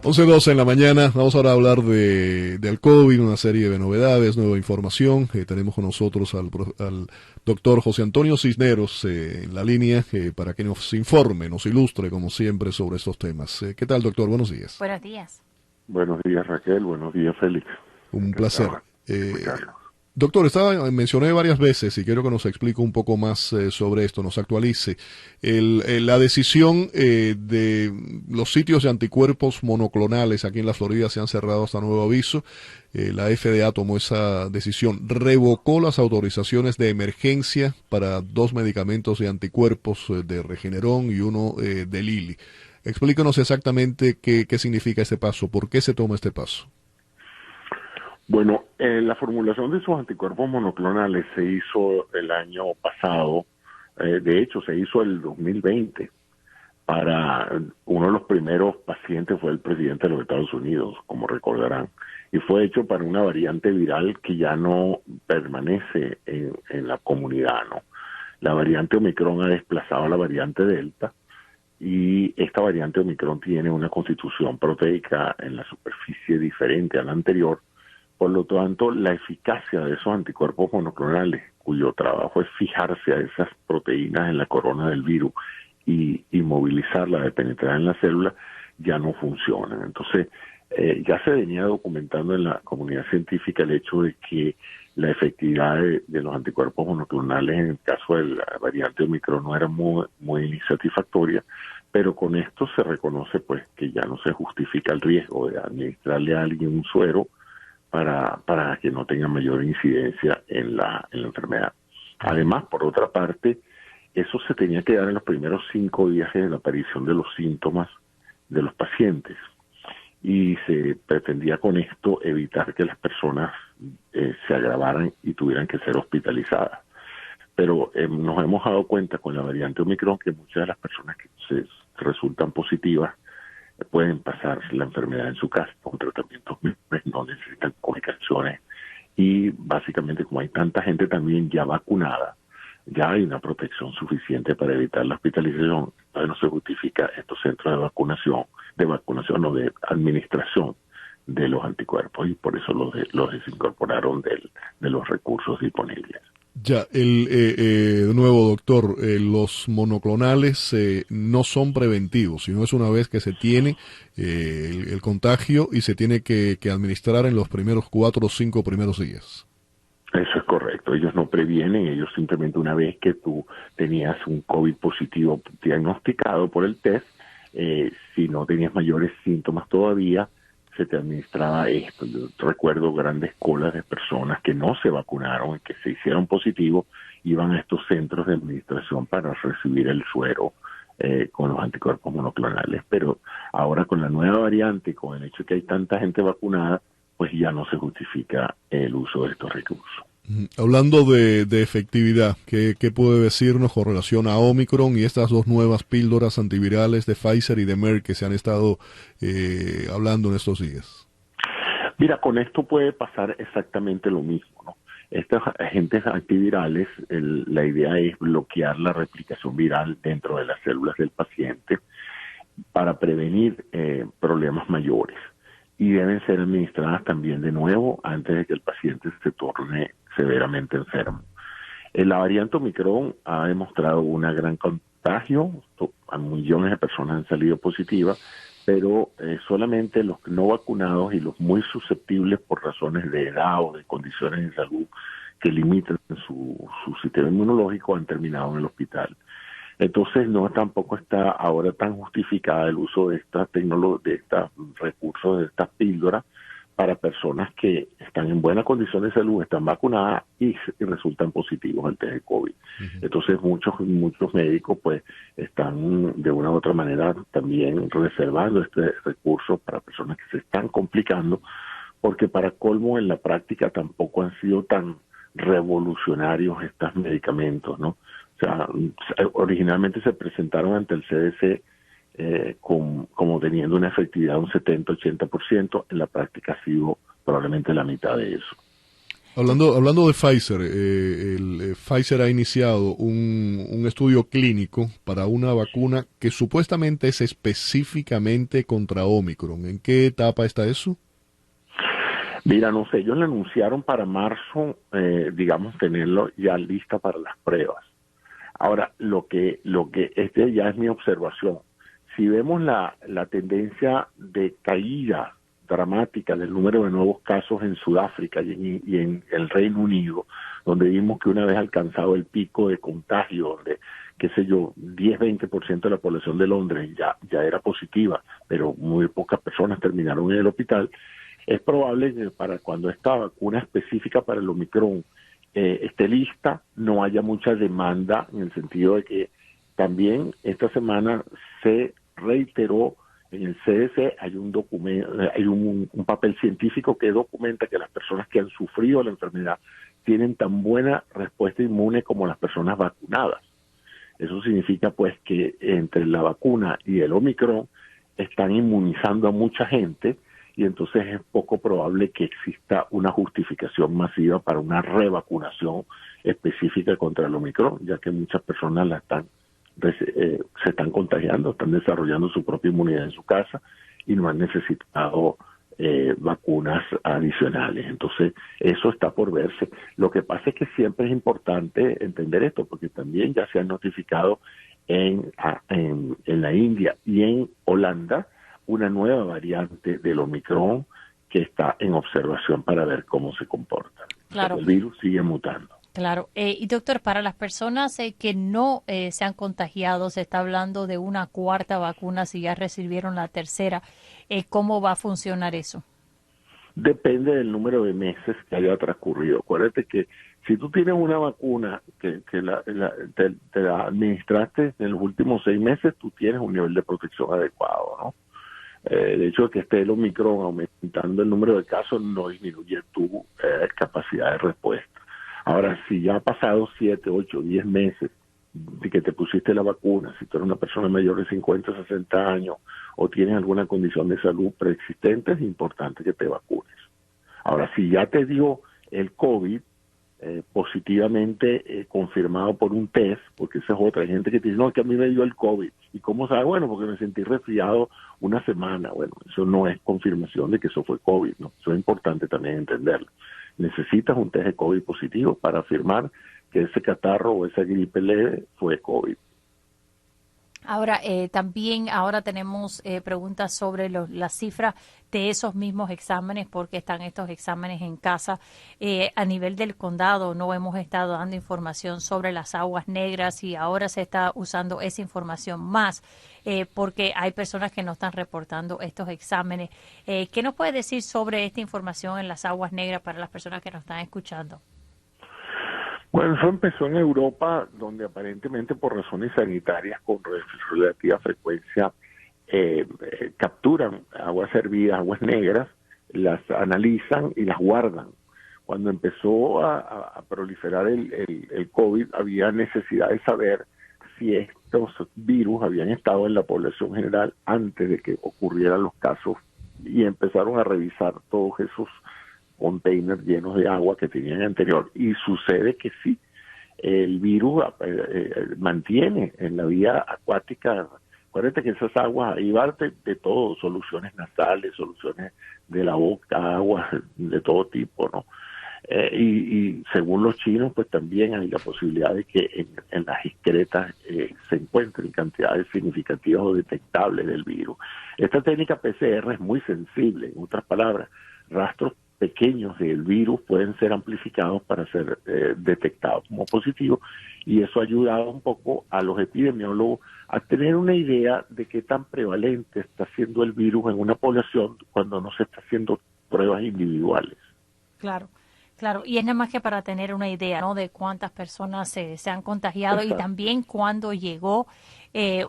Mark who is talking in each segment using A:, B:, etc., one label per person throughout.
A: 11:12 en la mañana, vamos ahora a hablar del COVID, una serie de novedades, nueva información. Tenemos con nosotros al doctor José Antonio Cisneros en la línea para que nos informe, nos ilustre como siempre sobre estos temas. ¿Qué tal, doctor? Buenos días.
B: Buenos días.
C: Buenos días, Raquel. Buenos días, Félix.
A: Un placer.
C: Escucharlos.
A: Doctor, mencioné varias veces y quiero que nos explique un poco más sobre esto, nos actualice. La decisión de los sitios de anticuerpos monoclonales aquí en la Florida se han cerrado hasta nuevo aviso. La FDA tomó esa decisión, revocó las autorizaciones de emergencia para 2 medicamentos de anticuerpos de Regeneron y uno de Lilly. Explícanos exactamente qué significa este paso, por qué se toma este paso.
C: Bueno, la formulación de esos anticuerpos monoclonales se hizo el año pasado, de hecho se hizo el 2020, para uno de los primeros pacientes fue el presidente de los Estados Unidos, como recordarán, y fue hecho para una variante viral que ya no permanece en la comunidad, ¿no? La variante Omicron ha desplazado a la variante Delta, y esta variante Omicron tiene una constitución proteica en la superficie diferente a la anterior. Por lo tanto, la eficacia de esos anticuerpos monoclonales, cuyo trabajo es fijarse a esas proteínas en la corona del virus y movilizarla de penetrar en la célula, ya no funcionan. Entonces, ya se venía documentando en la comunidad científica el hecho de que la efectividad de los anticuerpos monoclonales en el caso de la variante Omicron no era muy satisfactoria, pero con esto se reconoce pues que ya no se justifica el riesgo de administrarle a alguien un suero para que no tenga mayor incidencia en la enfermedad. Además, por otra parte, eso se tenía que dar en los primeros 5 días de la aparición de los síntomas de los pacientes. Y se pretendía con esto evitar que las personas se agravaran y tuvieran que ser hospitalizadas. Pero nos hemos dado cuenta con la variante Omicron que muchas de las personas que se resultan positivas pueden pasar la enfermedad en su casa con tratamientos no necesitan complicaciones, y básicamente como hay tanta gente también ya vacunada, ya hay una protección suficiente para evitar la hospitalización. Entonces no se justifica estos centros de vacunación o de administración de los anticuerpos, y por eso los desincorporaron de los recursos disponibles.
A: Ya, de nuevo, doctor, los monoclonales no son preventivos, sino es una vez que se tiene el contagio y se tiene que administrar en los primeros 4 o 5 primeros días.
C: Eso es correcto, ellos no previenen, ellos simplemente una vez que tú tenías un COVID positivo diagnosticado por el test, si no tenías mayores síntomas todavía, se te administraba esto. Yo recuerdo grandes colas de personas que no se vacunaron y que se hicieron positivos, iban a estos centros de administración para recibir el suero con los anticuerpos monoclonales. Pero ahora con la nueva variante, con el hecho de que hay tanta gente vacunada, pues ya no se justifica el uso de estos recursos.
A: Hablando de efectividad, ¿qué puede decirnos con relación a Omicron y estas 2 nuevas píldoras antivirales de Pfizer y de Merck que se han estado hablando en estos días?
C: Mira, con esto puede pasar exactamente lo mismo, ¿no? Estos agentes antivirales, la idea es bloquear la replicación viral dentro de las células del paciente para prevenir problemas mayores. Y deben ser administradas también de nuevo antes de que el paciente se torne severamente enfermo. La variante Omicron ha demostrado una gran contagio, a millones de personas han salido positivas, pero solamente los no vacunados y los muy susceptibles por razones de edad o de condiciones de salud que limitan su sistema inmunológico han terminado en el hospital. Entonces tampoco está ahora tan justificada el uso de estas de estos recursos, de estas píldoras para personas que están en buena condición de salud, están vacunadas y resultan positivos al test de COVID. Uh-huh. Entonces muchos médicos pues están de una u otra manera también reservando este recurso para personas que se están complicando, porque para colmo en la práctica tampoco han sido tan revolucionarios estos medicamentos, ¿no? O sea, originalmente se presentaron ante el CDC como teniendo una efectividad de un 70-80%, en la práctica ha sido probablemente la mitad de eso.
A: Hablando de Pfizer, Pfizer ha iniciado un estudio clínico para una vacuna que supuestamente es específicamente contra Omicron. ¿En qué etapa está eso?
C: Mira, no sé, ellos le anunciaron para marzo, digamos, tenerlo ya lista para las pruebas. Ahora, este ya es mi observación. Si vemos la tendencia de caída dramática del número de nuevos casos en Sudáfrica y en el Reino Unido, donde vimos que una vez alcanzado el pico de contagio, donde, qué sé yo, 10-20% de la población de Londres ya era positiva, pero muy pocas personas terminaron en el hospital, es probable que para cuando esta vacuna específica para el Omicron esté lista, no haya mucha demanda, en el sentido de que también esta semana se reiteró en el CDC, hay un documento, hay un papel científico que documenta que las personas que han sufrido la enfermedad tienen tan buena respuesta inmune como las personas vacunadas. Eso significa pues que entre la vacuna y el Omicron están inmunizando a mucha gente, y entonces es poco probable que exista una justificación masiva para una revacunación específica contra el Omicron, ya que muchas personas se están contagiando, están desarrollando su propia inmunidad en su casa y no han necesitado vacunas adicionales. Entonces, eso está por verse. Lo que pasa es que siempre es importante entender esto, porque también ya se han notificado en la India y en Holanda una nueva variante del Omicron que está en observación para ver cómo se comporta.
B: Claro.
C: O sea, el virus sigue mutando.
B: Claro. Y doctor, para las personas que no se han contagiado, se está hablando de una cuarta vacuna, si ya recibieron la tercera, ¿cómo va a funcionar eso?
C: Depende del número de meses que haya transcurrido. Acuérdate que si tú tienes una vacuna que te la administraste en los últimos 6 meses, tú tienes un nivel de protección adecuado, ¿no? El hecho de que esté el Omicron aumentando el número de casos no disminuye tu capacidad de respuesta. Ahora, si ya ha pasado 7, 8, 10 meses de que te pusiste la vacuna, si tú eres una persona mayor de 50, 60 años o tienes alguna condición de salud preexistente, es importante que te vacunes. Ahora, si ya te dio el COVID positivamente confirmado por un test, porque esa es otra, hay gente que dice, no, es que a mí me dio el COVID. ¿Y cómo sabe? Bueno, porque me sentí resfriado una semana. Bueno, eso no es confirmación de que eso fue COVID, ¿no? Eso es importante también entenderlo. Necesitas un test de COVID positivo para afirmar que ese catarro o esa gripe leve fue COVID.
B: Ahora, también ahora tenemos preguntas sobre las cifras de esos mismos exámenes, porque están estos exámenes en casa. A nivel del condado no hemos estado dando información sobre las aguas negras y ahora se está usando esa información más porque hay personas que no están reportando estos exámenes. ¿Qué nos puede decir sobre esta información en las aguas negras para las personas que nos están escuchando?
C: Bueno, eso empezó en Europa, donde aparentemente por razones sanitarias con relativa frecuencia capturan aguas hervidas, aguas negras, las analizan y las guardan. Cuando empezó a proliferar el COVID, había necesidad de saber si estos virus habían estado en la población general antes de que ocurrieran los casos, y empezaron a revisar todos esos containers llenos de agua que tenían anterior, y sucede que sí, el virus mantiene en la vía acuática. Acuérdate que esas aguas, ahí va de todo, soluciones nasales, soluciones de la boca, aguas de todo tipo, ¿no? Y según los chinos, pues también hay la posibilidad de que en las excretas se encuentren cantidades significativas o detectables del virus. Esta técnica PCR es muy sensible, en otras palabras, rastros pequeños del virus pueden ser amplificados para ser detectados como positivos, y eso ha ayudado un poco a los epidemiólogos a tener una idea de qué tan prevalente está siendo el virus en una población cuando no se está haciendo pruebas individuales.
B: Claro. Claro, y es nada más que para tener una idea, ¿no?, de cuántas personas se han contagiado. Exacto. Y también cuándo llegó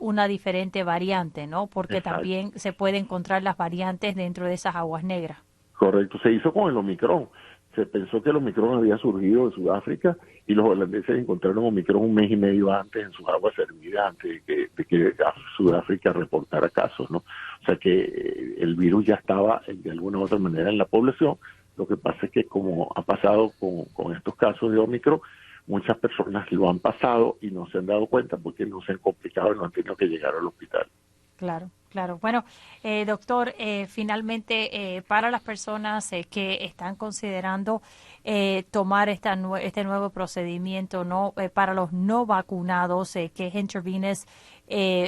B: una diferente variante, ¿no? Porque exacto, también se puede encontrar las variantes dentro de esas aguas negras.
C: Correcto, se hizo con el Omicron. Se pensó que el Omicron había surgido de Sudáfrica y los holandeses encontraron Omicron un mes y medio antes en sus aguas hervidas, antes de que Sudáfrica reportara casos, ¿no? O sea que el virus ya estaba de alguna u otra manera en la población, Lo que pasa es que como ha pasado con estos casos de Omicron, muchas personas lo han pasado y no se han dado cuenta porque no se han complicado y no han tenido que llegar al hospital.
B: Claro, claro. Bueno, doctor, finalmente para las personas que están considerando tomar este nuevo procedimiento, no para los no vacunados, que es intravenous,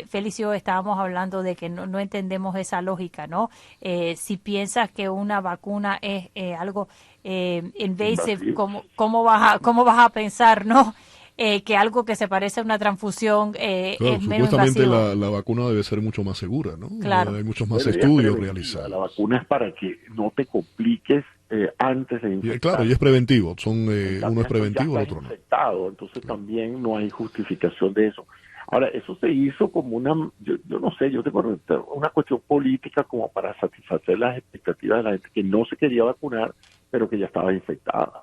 B: Felicio, estábamos hablando de que no entendemos esa lógica, ¿no? Si piensas que una vacuna es algo invasive, ¿cómo vas a pensar, no? Que algo que se parece a una transfusión
A: claro,
B: es menos
A: supuestamente
B: invasivo.
A: la vacuna debe ser mucho más segura, ¿no?
B: Claro.
A: Hay muchos más
C: Bueno,
A: estudios realizados.
C: La vacuna es para que no te compliques antes de infectar.
A: Claro, y es preventivo. Uno es preventivo, el
C: ya
A: otro no.
C: infectado, entonces también no hay justificación de eso. Ahora, eso se hizo como yo no sé, yo tengo una cuestión política como para satisfacer las expectativas de la gente que no se quería vacunar, pero que ya estaba infectada.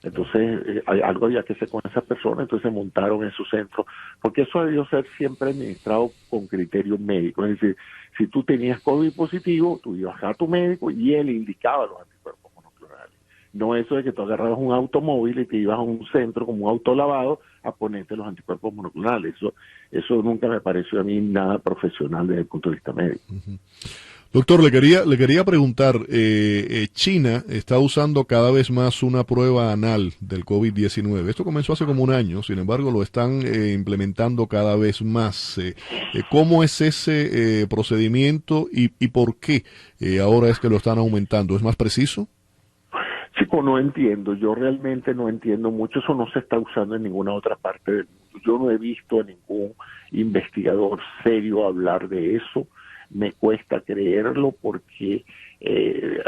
C: Entonces, algo había que hacer con esas personas, entonces se montaron en su centro, porque eso debió ser siempre administrado con criterios médicos. Es decir, si tú tenías COVID positivo, tú ibas a tu médico y él indicaba los anticuerpos monoclonales. No eso de que tú agarrabas un automóvil y te ibas a un centro como un autolavado a ponerte los anticuerpos monoclonales. Eso nunca me pareció a mí nada profesional desde el punto de vista médico.
A: Uh-huh. Doctor, le quería preguntar, China está usando cada vez más una prueba anal del COVID-19. Esto comenzó hace como un año, sin embargo lo están implementando cada vez más. ¿Cómo es ese procedimiento y por qué ahora es que lo están aumentando? ¿Es más preciso?
C: Chico, no entiendo, yo realmente no entiendo mucho, eso no se está usando en ninguna otra parte del mundo. Yo no he visto a ningún investigador serio hablar de eso. Me cuesta creerlo porque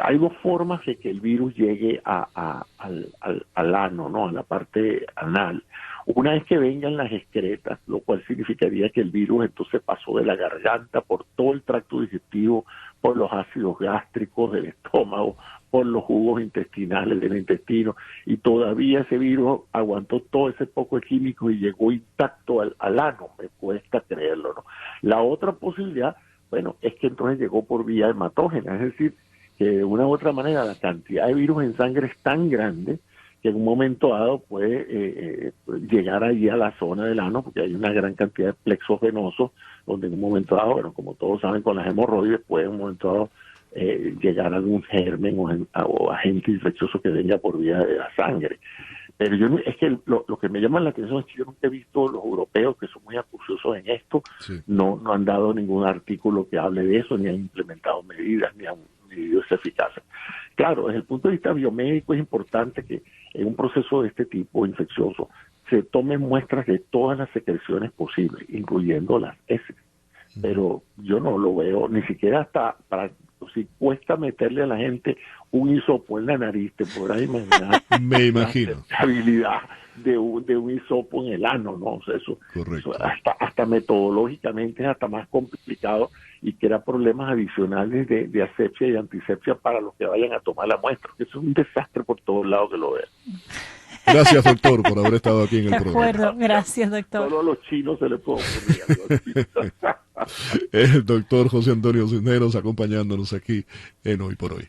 C: hay dos formas de que el virus llegue al ano, ¿no? A la parte anal. Una es que vengan las excretas, lo cual significaría que el virus entonces pasó de la garganta por todo el tracto digestivo, por los ácidos gástricos del estómago, por los jugos intestinales del intestino, y todavía ese virus aguantó todo ese poco de químicos y llegó intacto al ano. Me cuesta creerlo, ¿no? La otra posibilidad, bueno, es que entonces llegó por vía hematógena, es decir, que de una u otra manera la cantidad de virus en sangre es tan grande que en un momento dado puede llegar allí a la zona del ano, porque hay una gran cantidad de plexos venosos, donde en un momento dado, bueno, como todos saben, con las hemorroides puede en un momento dado llegar algún germen o agente infeccioso que venga por vía de la sangre. Pero es que lo que me llama la atención es que yo nunca he visto los europeos, que son muy acuciosos en esto, sí. no han dado ningún artículo que hable de eso, ni han implementado medidas, ni han medido esa eficacia. Claro, desde el punto de vista biomédico es importante que en un proceso de este tipo infeccioso se tomen muestras de todas las secreciones posibles, incluyendo las heces. Pero yo no lo veo, ni siquiera hasta para... Si cuesta meterle a la gente un hisopo en la nariz, te podrás imaginar.
A: Me imagino.
C: La habilidad de un hisopo en el ano, ¿no? O sea, eso hasta metodológicamente es hasta más complicado y crea problemas adicionales de asepsia y antisepsia para los que vayan a tomar la muestra. Eso es un desastre por todos lados que lo vean.
A: Gracias, doctor, por haber estado aquí en el programa.
B: De acuerdo, gracias, doctor.
C: Solo a los chinos se les puede ocurrir.
A: El doctor José Antonio Cisneros acompañándonos aquí en Hoy por Hoy.